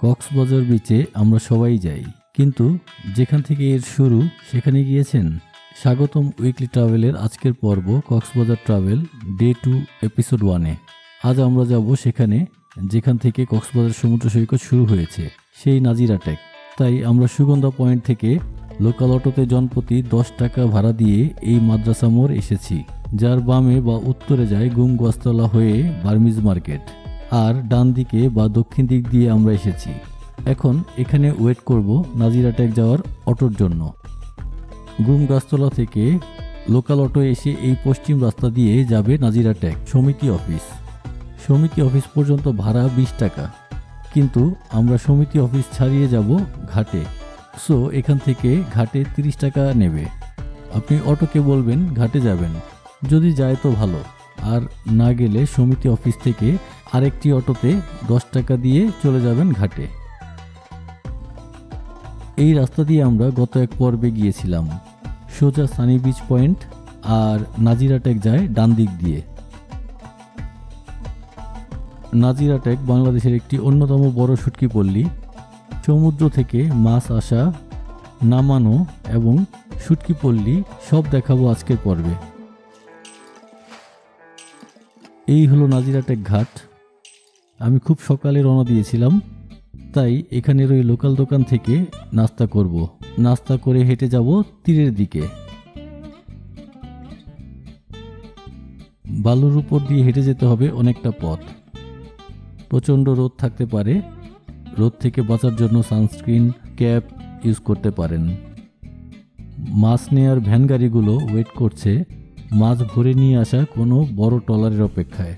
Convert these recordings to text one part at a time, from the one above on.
কক্সবাজার বিচে আমরা সবাই যাই, কিন্তু যেখান থেকে এর শুরু সেখানে গিয়েছেন? স্বাগতম উইকলি ট্রাভেলের আজকের পর্ব কক্সবাজার ট্রাভেল ডে 2 এপিসোড 1-এ। আজ আমরা যাব সেখানে যেখান থেকে কক্সবাজার সমুদ্র সৈকত শুরু হয়েছে, সেই নাজিরা টেক। তাই আমরা সুগন্ধা পয়েন্ট থেকে লোকাল অটোতে জনপ্রতি 10 টাকা ভাড়া দিয়ে এই মাদ্রাসা মোড় এসেছি, যার বামে বা উত্তরে যায় গুম গাছতলা হয়ে বার্মিজ মার্কেট, আর ডান দিকে বা দক্ষিণ দিক দিয়ে আমরা এসেছি। এখন এখানে ওয়েট করব নাজিরা টেক যাওয়ার অটোর জন্য। গুম গাছতলা থেকে লোকাল অটো এসে এই পশ্চিম রাস্তা দিয়ে যাবে নাজিরা টেক সমিতি অফিস। সমিতি অফিস পর্যন্ত ভাড়া 20 টাকা, কিন্তু আমরা সমিতি অফিস ছাড়িয়ে যাব ঘাটে। সো এখান থেকে ঘাটে 30 টাকা নেবে। আপনি অটোকে বলবেন ঘাটে যাবেন, যদি যায় তো ভালো, আর না গেলে সমিতি অফিস থেকে আরেকটি অটোতে 10 টাকা দিয়ে চলে যাবেন ঘাটে। এই রাস্তা দিয়ে আমরা গত এক পর্বে গিয়েছিলাম। সোজা সানি বিচ পয়েন্ট, আর নাজিরা টেক যায় ডান দিক দিয়ে। নাজিরা টেক বাংলাদেশের একটি অন্যতম বড় শুটকি পল্লী। সমুদ্র থেকে মাছ আসা, নামানো এবং শুটকি পল্লী সব দেখাবো আজকের পর্বে। এই হলো নাজিরা টেক ঘাট। আমি খুব সকালে রওনা দিয়েছিলাম, তাই এখানের ওই লোকাল দোকান থেকে নাস্তা করব। নাস্তা করে হেঁটে যাব তীরের দিকে। বালুর উপর দিয়ে হেঁটে যেতে হবে অনেকটা পথ। প্রচণ্ড রোদ থাকতে পারে, রোদ থেকে বাঁচার জন্য সানস্ক্রিন, ক্যাপ ইউজ করতে পারেন। মাছ নেয়ার ভ্যান গাড়িগুলো ওয়েট করছে মাছ ভরে নিয়ে আসা কোনো বড় ট্রলারের অপেক্ষায়।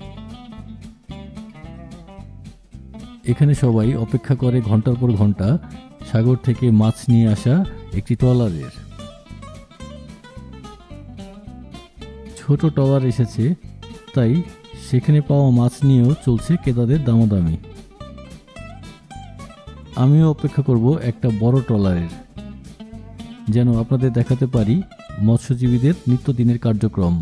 এখানে সবাই অপেক্ষা করে ঘন্টার পর ঘন্টা সাগর থেকে মাছ নিয়ে আসা একটি ট্রলারের। ছোট ট্রলার এসেছে, তাই সেখানে পাওয়া মাছ নিয়েও চলছে ক্রেতাদের দামাদামি। আমিও অপেক্ষা করব একটা বড় ট্রলারের, যেন আপনাদের দেখাতে পারি মৎস্যজীবীদের নিত্যদিনের কার্যক্রম।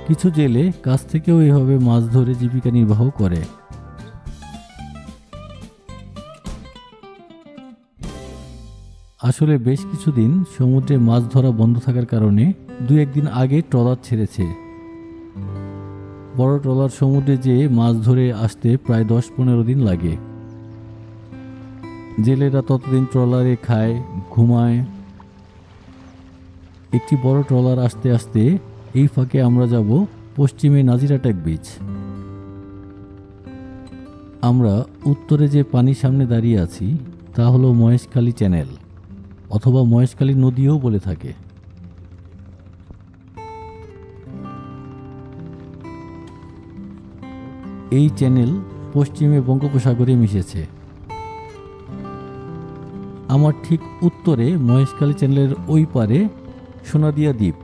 কিছু জেলে কাছ থেকেও এভাবে মাছ ধরে জীবিকা নির্বাহ করে। আসলে বেশ কিছুদিন সমুদ্রে মাছ ধরা বন্ধ থাকার কারণে 2-1 দিন আগে ট্রলার ছেড়েছে। বড় ট্রলার সমুদ্রে যেয়ে মাছ ধরে আসতে প্রায় 10-15 দিন লাগে। জেলেরা ততদিন ট্রলারে খায়, ঘুমায়। একটি বড় ট্রলার আসতে আসতে এই ফাঁকে আমরা যাব পশ্চিমে নাজিরা টেক বিচ। আমরা উত্তরে যে পানির সামনে দাঁড়িয়ে আছি তা হলো মহেশখালী চ্যানেল, অথবা মহেশখালী নদীও বলে থাকে। এই চ্যানেল পশ্চিমে বঙ্গোপসাগরে মিশেছে। আমার ঠিক উত্তরে মহেশখালী চ্যানেলের ওই পারে সোনাদিয়া দ্বীপ।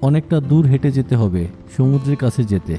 অনেকটা দূর হেঁটে যেতে হবে সমুদ্রের কাছে যেতে।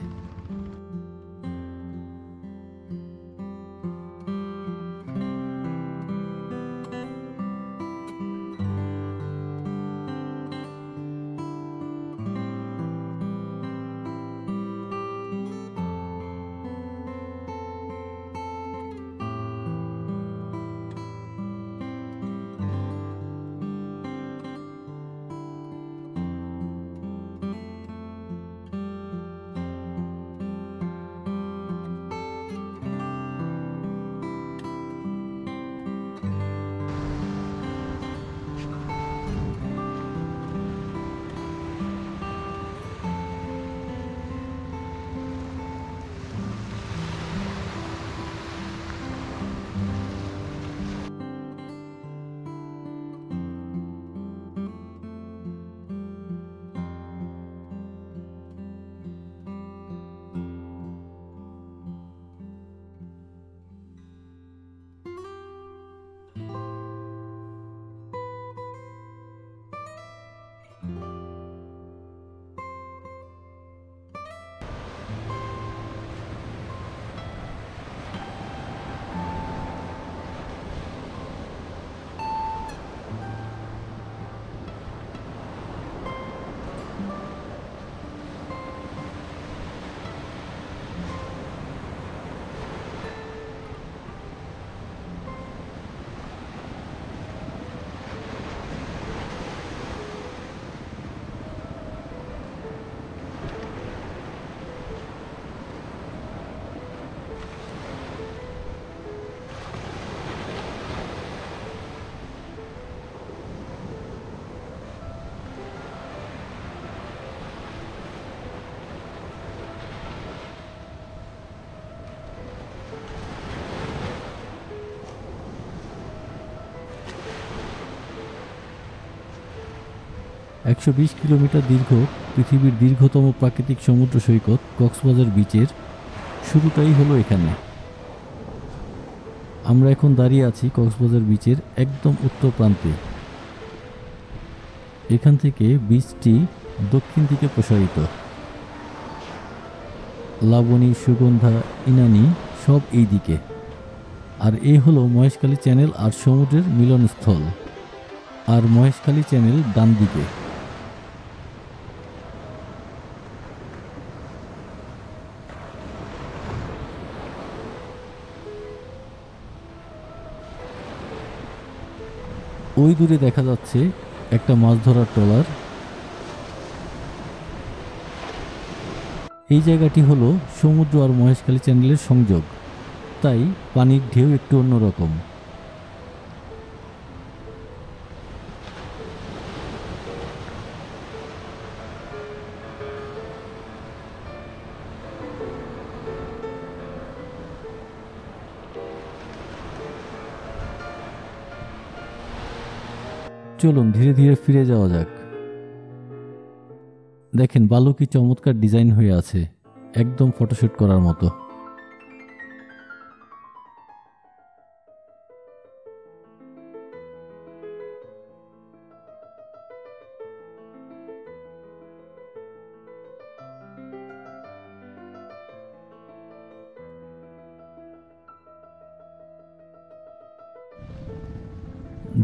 120 কিলোমিটার দীর্ঘ পৃথিবীর দীর্ঘতম প্রাকৃতিক সমুদ্র সৈকত কক্সবাজার বিচের শুরুটাই হলো এখানে। আমরা এখন দাঁড়িয়ে আছি কক্সবাজার বিচের একদম উত্তর প্রান্তে। এখান থেকে বিচটি দক্ষিণ দিকে প্রসারিত। লাবণী, সুগন্ধা, ইনানি সব এই দিকে। আর এই হলো মহেশখালী চ্যানেল আর সমুদ্রের মিলনস্থল। আর মহেশখালী চ্যানেল ডান দিকে। ওই দূরে দেখা যাচ্ছে একটা মাছ ধরার ট্রলার। এই জায়গাটি হলো সমুদ্র আর মহেশখালী চ্যানেলের সংযোগ, তাই পানির ঢেউ একটু অন্যরকম। চলুন ধীরে ধীরে ফিরে যাওয়া যাক। দেখেন বালু কি চমৎকার ডিজাইন হয়ে আছে, একদম ফটোশুট করার মতো।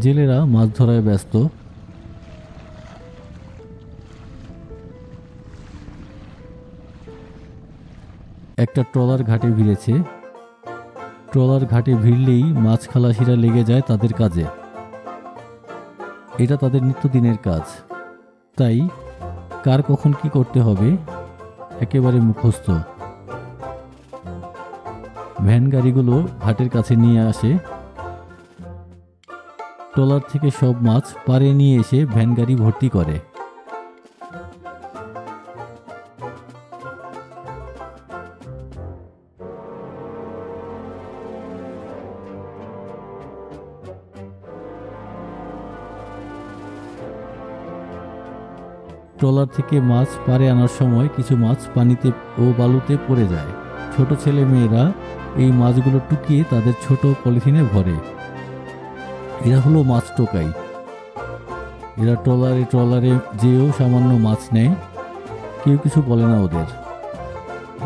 জেলেরা মাছ ধরায় ব্যস্ত। একটা ট্রলার ঘাটে ভিড়েছে। ট্রলার ঘাটে ভিড়লেই মাছ খালাসিরা লেগে যায় তাদের কাজে। এটা তাদের নিত্যদিনের কাজ, তাই কার কখন কি করতে হবে একেবারে মুখস্থ। ভ্যান গাড়িগুলো ঘাটের কাছে নিয়ে আসে। ট্রলার থেকে সব মাছ পাড়ে নিয়ে এসে ভ্যান গাড়ি ভর্তি করে। ট্রলার থেকে মাছ পাড়ে আনার সময় কিছু মাছ পানিতে ও বালুতে পড়ে যায়। ছোট ছেলে মেয়েরা এই মাছগুলো টুকিয়ে তাদের ছোট পলিথিনে ভরে। এরা হলো মাছ টোকাই। এরা ট্রলারে যেও সামান্য মাছ নেয়, কেউ কিছু বলে না ওদের।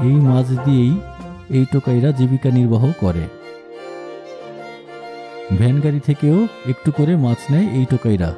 এই মাছ দিয়েই এই টোকাইরা জীবিকা নির্বাহ করে। ভ্যান গাড়ি থেকেও একটু করে মাছ নেয় এই টোকাইরা।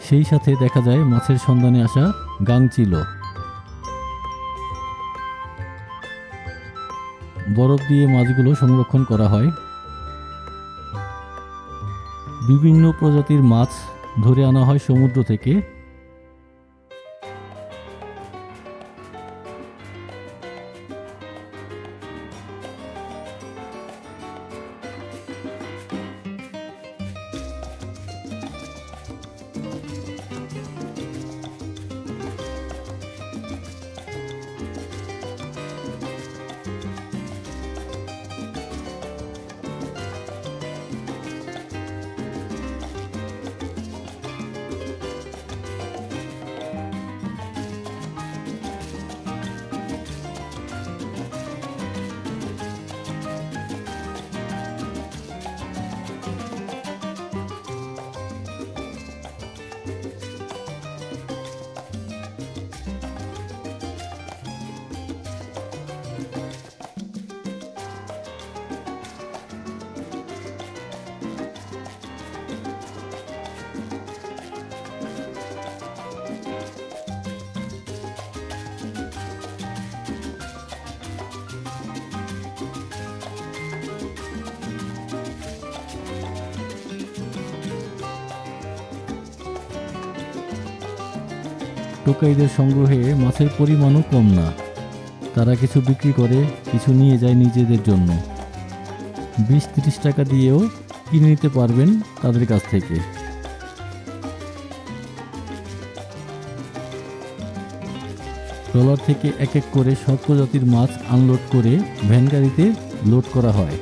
সেই সাথে দেখা যায় মাছের সন্ধানে আসা গাংচিল। বরফ দিয়ে মাছগুলো সংরক্ষণ করা হয়। বিভিন্ন প্রজাতির মাছ ধরে আনা হয় সমুদ্র থেকে। টোকাইদের সংগ্রহে মাছের পরিমাণও কম না। তারা কিছু বিক্রি করে, কিছু নিয়ে যায় নিজেদের জন্য। 20-30 টাকা দিয়েও কিনে নিতে পারবেন তাদের কাছ থেকে। ট্রলার থেকে এক এক করে সব প্রজাতির মাছ আনলোড করে ভ্যান গাড়িতে লোড করা হয়।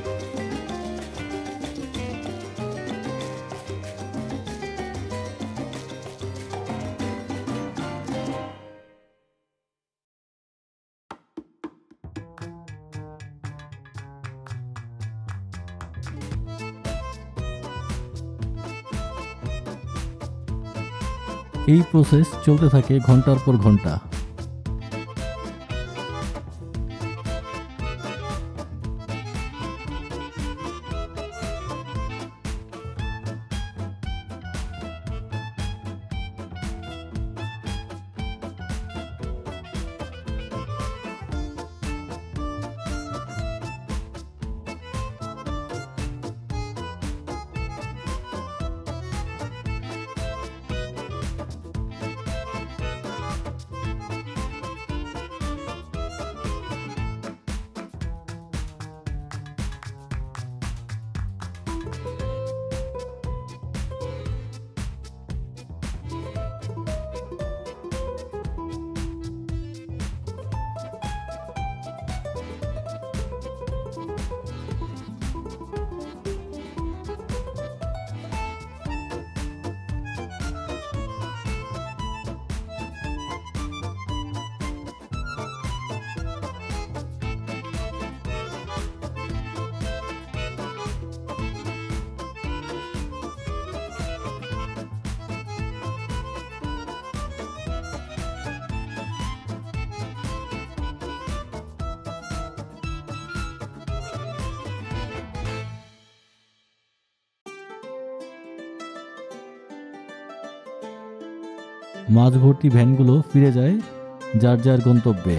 এই প্রসেস চলতে থাকে ঘন্টার পর ঘন্টা। মাছ ভর্তি ভ্যানগুলো ফিরে যায় যার যার গন্তব্যে।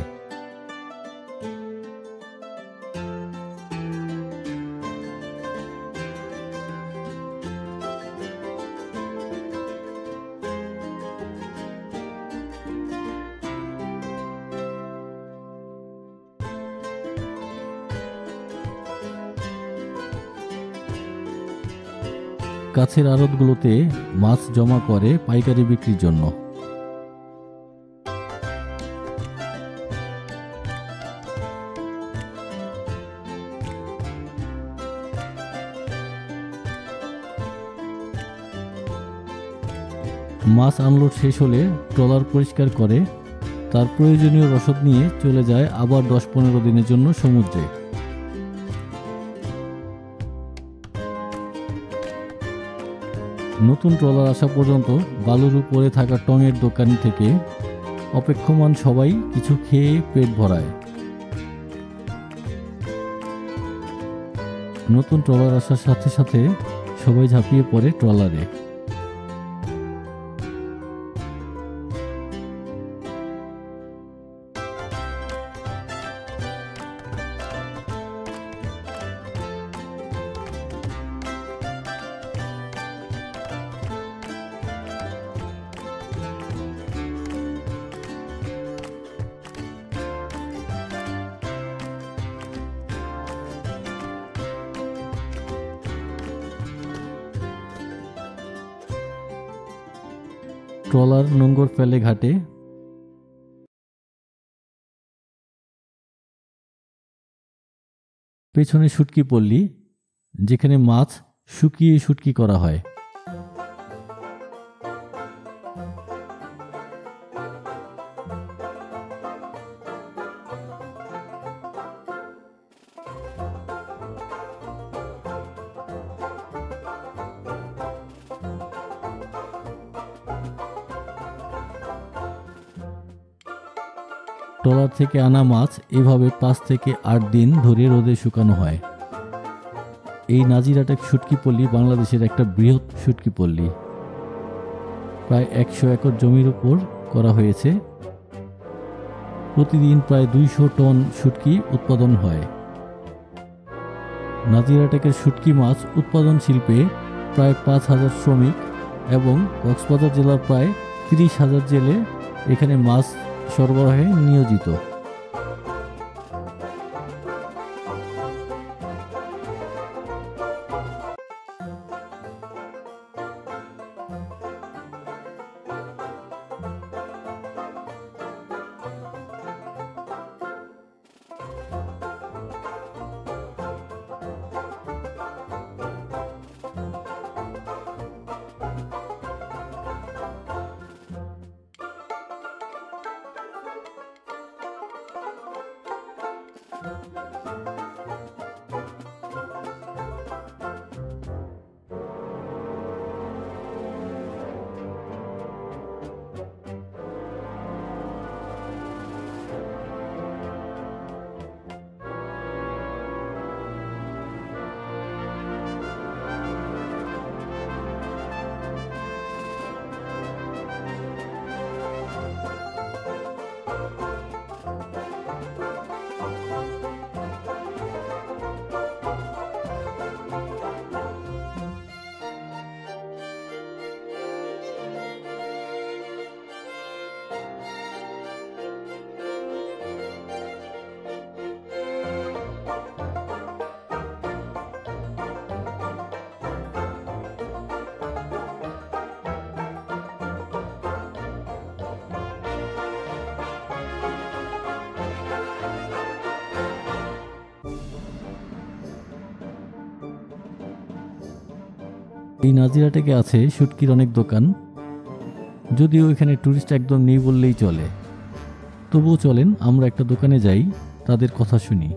কাছের আড়তগুলোতে মাছ জমা করে পাইকারি বিক্রির জন্য। মাছ আনলোড শেষ হলে ট্রলার পরিষ্কার করে তার প্রয়োজনীয় রসদ নিয়ে চলে যায় আবার 10-15 দিনের জন্য সমুদ্রে। নতুন ট্রলার আসা পর্যন্ত বালুর উপরে থাকা টঙের দোকান থেকে অপেক্ষমান সবাই কিছু খেয়ে পেট ভরায়। নতুন ট্রলার আসার সাথে সাথে সবাই ঝাঁপিয়ে পড়ে ট্রলারে। ট্রলার নোঙর ফেলে ঘাটে। পেছনে শুটকি পল্লী, যেখানে মাছ শুকিয়ে শুটকি করা হয়। ট্রলার থেকে আনা মাছ এভাবে 5 থেকে 8 দিন ধরে রোদে শুকানো হয়। এই নাজিরহাটের শুটকি পল্লী বাংলাদেশের একটা বৃহৎ শুটকি পল্লী। প্রায় 100 একর জমির উপর করা হয়েছে। প্রতিদিন প্রায় 200 টন শুটকি উৎপাদন হয়। নাজিরহাটের শুটকি মাছ উৎপাদন শিল্পে প্রায় 5,000 শ্রমিক এবং কক্সবাজার জেলার প্রায় 30,000 জেলে এখানে মাছ সরবরাহে নিয়োজিত। এই নাজিরাটেকে আছে শুটকির অনেক দোকান, যদিও এখানে টুরিস্ট একদম নেই বললেই চলে। তবুও চলেন আমরা একটা দোকানে যাই, তাদের কথা শুনি।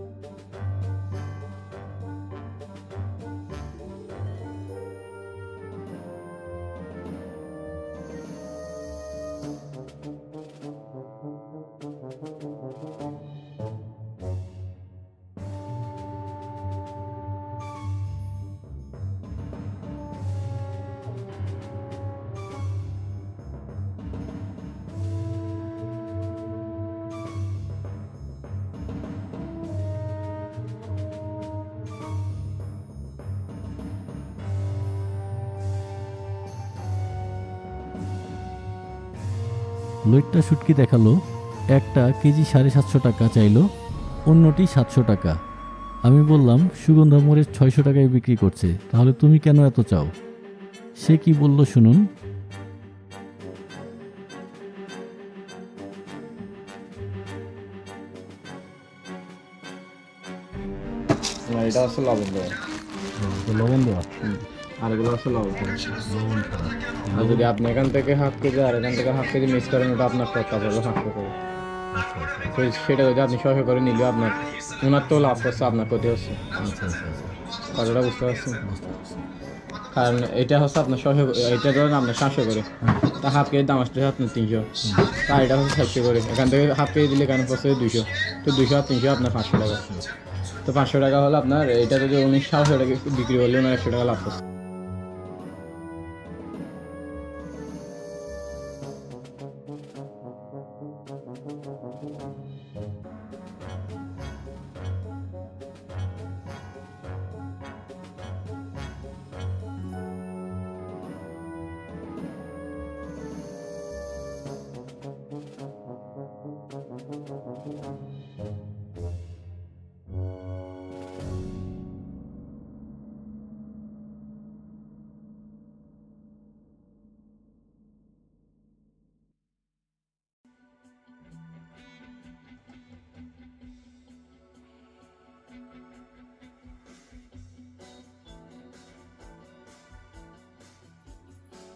লইট্টা শুটকি দেখালো, একটা কেজি 750 টাকা চাইলো, অন্যটি 700 টাকা। আমি বললাম সুগন্ধা মোড়ে 600 টাকায় বিক্রি করছে, তাহলে তুমি কেন এত চাও? সে কি বলল শুনুন। এটা হচ্ছে লবণ দেওয়া, লবণ দেওয়া, আর এগুলো হচ্ছে লবণ। আর যদি আপনি এখান থেকে হাফ কেজি আর এখান থেকে হাফ কেজি মিক্স করেন, ওটা আপনার কত হলো 500 করে। তো সেটা যদি আপনি 600 করে নিলেও আপনার ওনার তো লাভ করছে, আপনার ক্ষতি হচ্ছে। কথাটা বুঝতে পারছেন? কারণ এটা হচ্ছে আপনার 600, এটা ধরেন আপনার 700 করে, তা হাফ কেজির দাম আসছে আপনার 300, তা এটা হচ্ছে 700 করে। এখান থেকে হাফ কেজি দিলে এখানে পড়ছে 200, তো 200 আর 300 আপনার 500 টাকা। তো 500 টাকা হলে আপনার এটা যদি 700 টাকা বিক্রি করলে ওনার 100 টাকা লাভ করছে।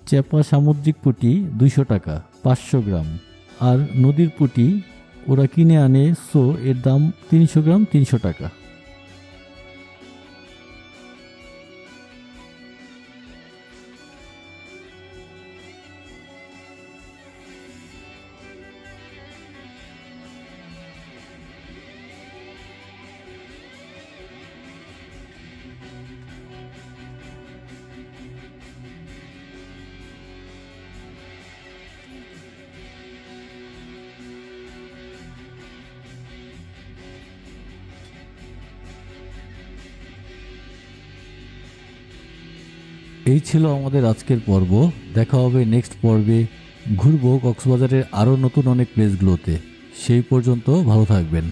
চেপা সামুদ্রিক পুঁটি 200 টাকা 500 গ্রাম, আর নদীর পুঁটি ওরা কিনে আনে, সো এর দাম 300 গ্রাম 300 টাকা। এই ছিল আমাদের আজকের পর্ব। দেখা হবে নেক্সট পর্বে। ঘুরবো কক্সবাজারের আরও নতুন অনেক প্লেসগুলোতে। সেই পর্যন্ত ভালো থাকবেন।